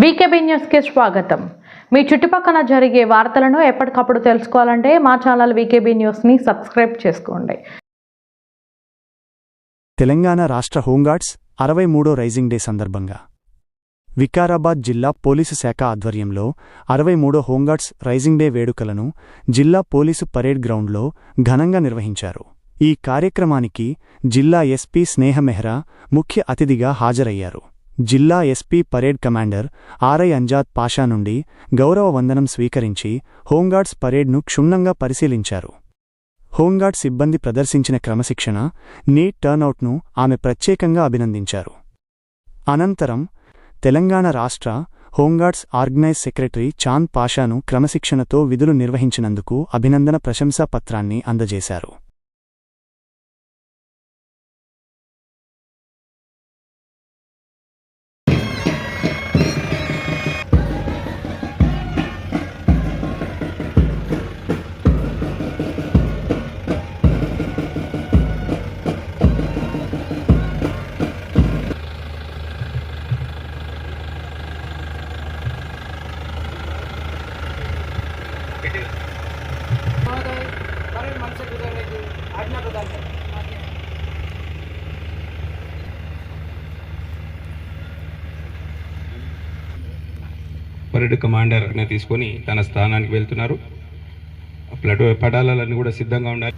వీకేబీ న్యూస్కి స్వాగతం. మీ చుట్టుపక్కల జరిగే వార్తలను ఎప్పటికప్పుడు తెలుసుకోవాలంటే మా ఛానల్ వీకేబీ న్యూస్ని సబ్స్క్రైబ్ చేసుకోండి. తెలంగాణ రాష్ట్ర హోంగార్డ్స్ 63వ రైజింగ్ డే సందర్భంగా వికారాబాద్ జిల్లా పోలీసు శాఖ ఆధ్వర్యంలో 63వ హోంగార్డ్స్ రైజింగ్ డే వేడుకలను జిల్లా పోలీసు పరేడ్ గ్రౌండ్లో ఘనంగా నిర్వహించారు. ఈ కార్యక్రమానికి జిల్లా ఎస్పీ స్నేహ మెహ్రా ముఖ్య అతిథిగా హాజరయ్యారు. జిల్లా SP parade commander RI Amjad Pasha నుండి గౌరవ వందనం స్వీకరించి హోంగార్డ్స్ పరేడ్ను క్షుణ్ణంగా పరిశీలించారు. హోంగార్డ్ సిబ్బంది ప్రదర్శించిన క్రమశిక్షణ, నీట్ టర్నౌట్ను ఆమె ప్రత్యేకంగా అభినందించారు. అనంతరం తెలంగాణ రాష్ట్ర హోంగార్డ్స్ ఆర్గనైజ్ సెక్రటరీ చాంద్ పాషాను క్రమశిక్షణతో విధులు నిర్వహించినందుకు అభినందన ప్రశంసా పత్రాన్ని అందజేశారు. పరేడ్ కమాండర్ తీసుకొని తన స్థానానికి వెళ్తున్నారు. పటాలన్నీ కూడా సిద్ధంగా ఉండాలి.